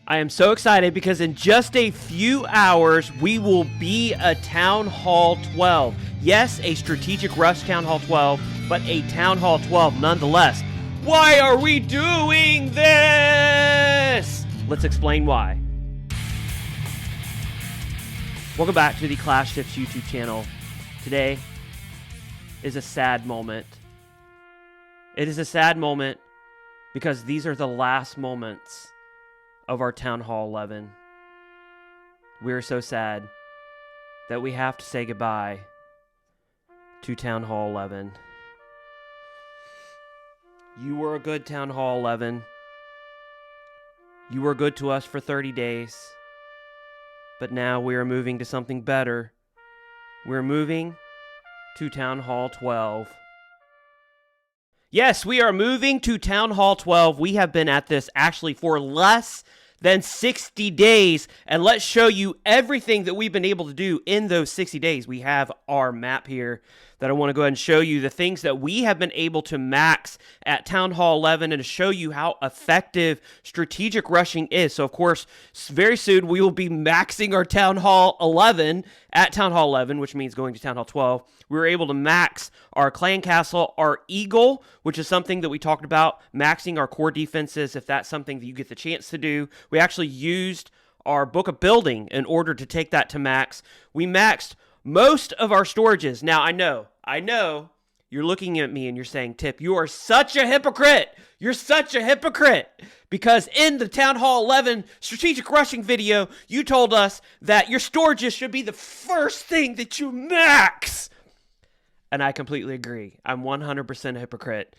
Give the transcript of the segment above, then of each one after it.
I am so excited because in just a few hours, we will be a Town Hall 12. Yes, a Strategic Rush Town Hall 12, but a Town Hall 12 nonetheless. Why are we doing this? Let's explain why. Welcome back to the Clash Tips YouTube channel. Today is a sad moment. It is a sad moment because these are the last moments of our Town Hall 11. We are so sad that we have to say goodbye to Town Hall 11. You were a good Town Hall 11. You were good to us for 30 days. But now we are moving to something better. We're moving to Town Hall 12. Yes, we are moving to Town Hall 12. We have been at this actually for less than 60 days. And let's show you everything that we've been able to do in those 60 days. We have our map here that I want to go ahead and show you the things that we have been able to max at Town Hall 11 and to show you how effective strategic rushing is. So, of course, very soon we will be maxing our Town Hall 11 at Town Hall 11, which means going to Town Hall 12. We were able to max our Clan Castle, our Eagle, which is something that we talked about, maxing our core defenses if that's something that you get the chance to do. We actually used our Book of Building in order to take that to max. We maxed most of our storages. Now, I know, you're looking at me and you're saying, Tip, you are such a hypocrite. You're such a hypocrite. Because in the Town Hall 11 strategic rushing video, you told us that your storages should be the first thing that you max. And I completely agree. I'm 100% a hypocrite.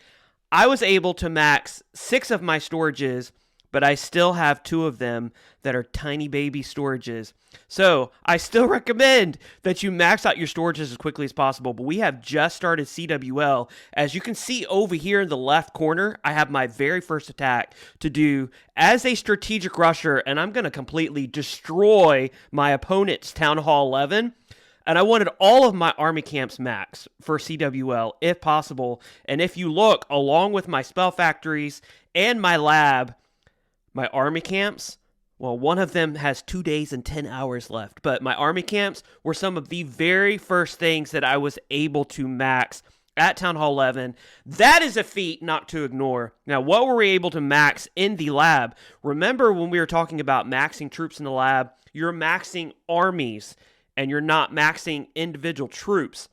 I was able to max 6 of my storages, but I still have 2 of them that are tiny baby storages. So I still recommend that you max out your storages as quickly as possible, but we have just started CWL. As you can see over here in the left corner, I have my very first attack to do as a strategic rusher, and I'm going to completely destroy my opponent's Town Hall 11. And I wanted all of my army camps max for CWL if possible. And if you look, along with my spell factories and my lab, my army camps, well, one of them has 2 days and 10 hours left. But my army camps were some of the very first things that I was able to max at Town Hall 11. That is a feat not to ignore. Now, what were we able to max in the lab? Remember when we were talking about maxing troops in the lab, you're maxing armies and you're not maxing individual troops.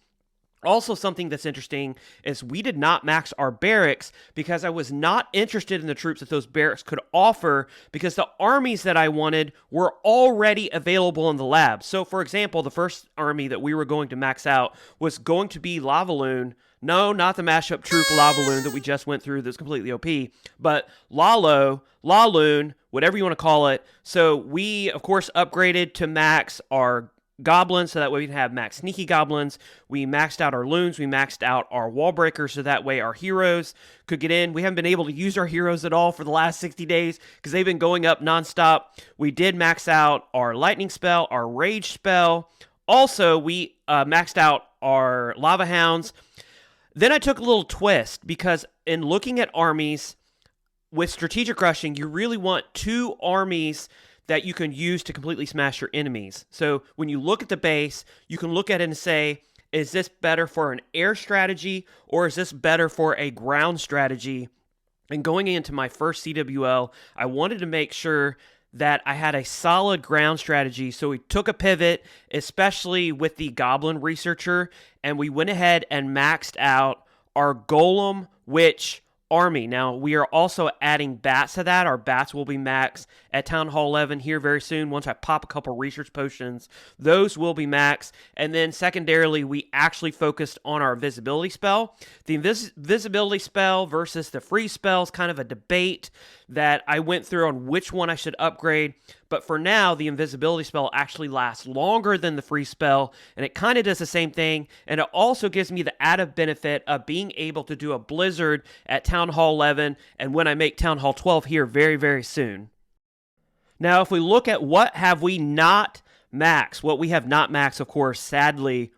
Also, something that's interesting is we did not max our barracks because I was not interested in the troops that those barracks could offer because the armies that I wanted were already available in the lab. So, for example, the first army that we were going to max out was going to be Lavaloon. No, not the mashup troop Lavaloon that we just went through that's completely OP, but Laloon, whatever you want to call it. So we, of course, upgraded to max our goblins, so that way we can have max sneaky goblins. We maxed out our loons. We maxed out our wall breakers, so that way our heroes could get in. We haven't been able to use our heroes at all for the last 60 days because they've been going up nonstop. We did max out our lightning spell, our rage spell. Also, we maxed out our lava hounds. Then I took a little twist because in looking at armies with strategic rushing, you really want 2 armies that you can use to completely smash your enemies. So when you look at the base, you can look at it and say, is this better for an air strategy or is this better for a ground strategy? And going into my first CWL, I wanted to make sure that I had a solid ground strategy. So we took a pivot, especially with the Goblin Researcher, and we went ahead and maxed out our Golem Witch army. Now, we are also adding bats to that. Our bats will be maxed at Town Hall 11 here very soon. Once I pop a couple research potions, those will be maxed. And then secondarily, we actually focused on our visibility spell. The visibility spell versus the freeze spell is kind of a debate that I went through on which one I should upgrade. But for now, the invisibility spell actually lasts longer than the freeze spell, and it kind of does the same thing, and it also gives me the added benefit of being able to do a blizzard at Town Hall 11, and when I make Town Hall 12 here very, very soon. Now, if we look at what have we not maxed, what we have not maxed, of course, sadly,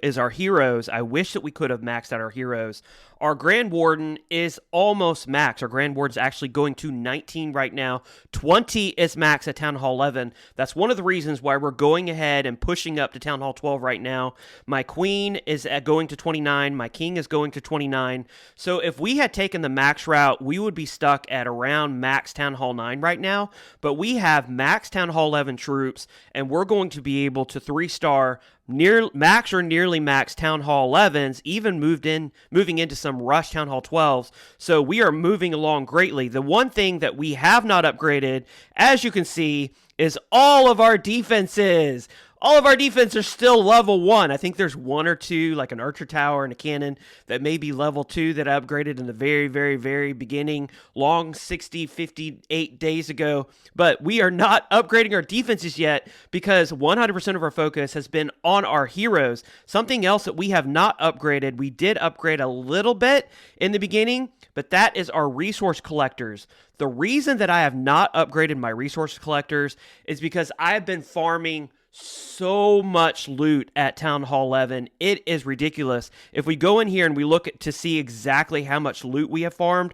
is our heroes. I wish that we could have maxed out our heroes. Our Grand Warden is almost max. Our Grand Warden's actually going to 19 right now. 20 is max at Town Hall 11. That's one of the reasons why we're going ahead and pushing up to Town Hall 12 right now. My Queen is going to 29. My King is going to 29. So if we had taken the max route, we would be stuck at around max Town Hall 9 right now. But we have max Town Hall 11 troops, and we're going to be able to 3-star near max or nearly max Town Hall 11s, even moving into some rush Town Hall 12s. So we are moving along greatly. The one thing that we have not upgraded, as you can see, is all of our defenses. All of our defense are still level 1. I think there's 1 or 2, like an archer tower and a cannon, that may be level 2 that I upgraded in the very, very, very beginning, long 60, 58 days ago. But we are not upgrading our defenses yet because 100% of our focus has been on our heroes. Something else that we have not upgraded, we did upgrade a little bit in the beginning, but that is our resource collectors. The reason that I have not upgraded my resource collectors is because I have been farming so much loot at Town Hall 11. It is ridiculous. If we go in here and we look to see exactly how much loot we have farmed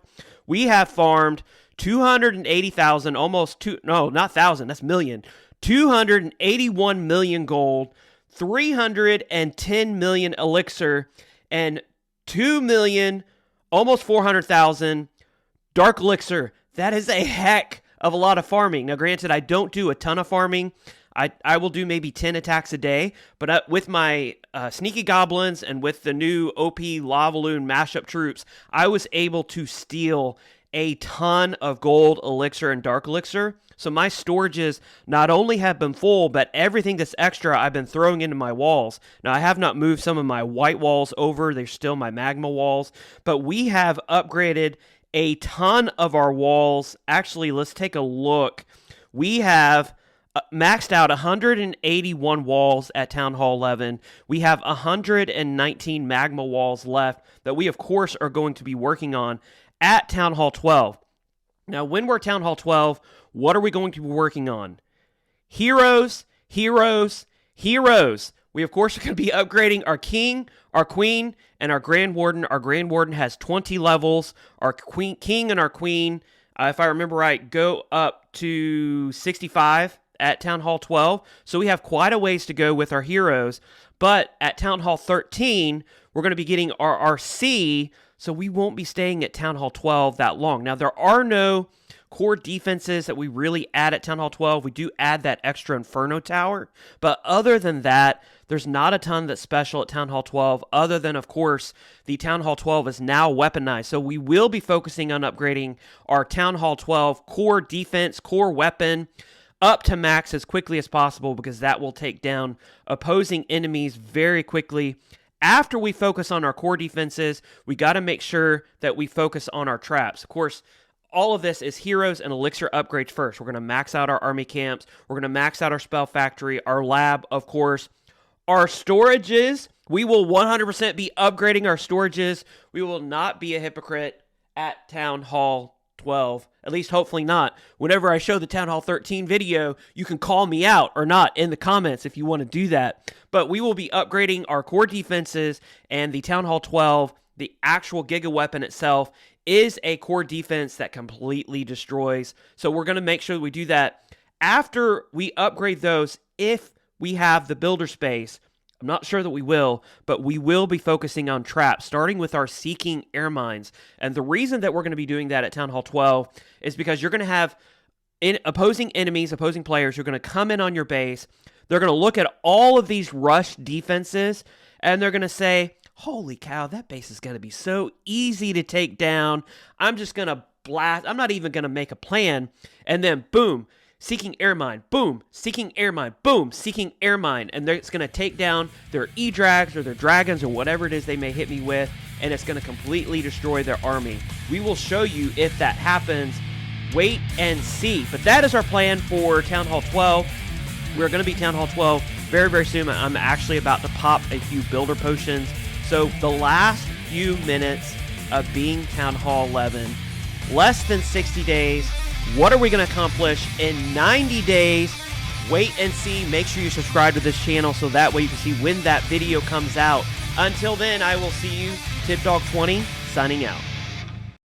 280,000, no, not thousand, that's million. 281 million gold, 310 million elixir, and 2 million, almost 400,000 dark elixir. That is a heck of a lot of farming. Now, granted, I don't do a ton of farming. I will do maybe 10 attacks a day, but with my sneaky goblins and with the new OP Lavaloon mashup troops, I was able to steal a ton of gold elixir and dark elixir. So my storages not only have been full, but everything that's extra I've been throwing into my walls. Now, I have not moved some of my white walls over. They're still my magma walls, but we have upgraded a ton of our walls. Actually, let's take a look. We have maxed out 181 walls at Town Hall 11. We have 119 magma walls left that we, of course, are going to be working on at Town Hall 12. Now, when we're at Town Hall 12, what are we going to be working on? Heroes, heroes, heroes. We, of course, are going to be upgrading our King, our Queen, and our Grand Warden. Our Grand Warden has 20 levels. Our King and our Queen, if I remember right, go up to 65 at Town Hall 12. So we have quite a ways to go with our heroes. But at Town Hall 13, we're going to be getting our RC, so we won't be staying at Town Hall 12 that long. Now, there are no core defenses that we really add at Town Hall 12. We do add that extra Inferno Tower. But other than that, there's not a ton that's special at Town Hall 12, other than, of course, the Town Hall 12 is now weaponized. So we will be focusing on upgrading our Town Hall 12 core defense, core weapon, up to max as quickly as possible, because that will take down opposing enemies very quickly. After we focus on our core defenses, we got to make sure that we focus on our traps. Of course, all of this is heroes and elixir upgrades first. We're going to max out our army camps. We're going to max out our spell factory, our lab, of course. Our storages, we will 100% be upgrading our storages. We will not be a hypocrite at Town Hall 12, at least hopefully not. Whenever I show the Town Hall 13 video, you can call me out or not in the comments if you want to do that. But we will be upgrading our core defenses, and the Town Hall 12, the actual Giga Weapon itself, is a core defense that completely destroys. So we're going to make sure we do that after we upgrade those. If we have the builder space, I'm not sure that we will, but we will be focusing on traps, starting with our Seeking Air Mines. And the reason that we're going to be doing that at Town Hall 12 is because you're going to have opposing enemies, opposing players who are going to come in on your base. They're going to look at all of these rush defenses, and they're going to say, holy cow, that base is going to be so easy to take down. I'm just going to blast. I'm not even going to make a plan. And then, boom, Seeking Air Mine, boom, Seeking Air Mine, boom, Seeking Air Mine. And it's going to take down their E-Drags or their Dragons or whatever it is they may hit me with, and it's going to completely destroy their army. We will show you if that happens. Wait and see. But that is our plan for Town Hall 12. We're going to be Town Hall 12 very, very soon. I'm actually about to pop a few builder potions. So the last few minutes of being Town Hall 11, less than 60 days. What are we going to accomplish in 90 days? Wait and see. Make sure you subscribe to this channel so that way you can see when that video comes out. Until then, I will see you. TipDog20 signing out.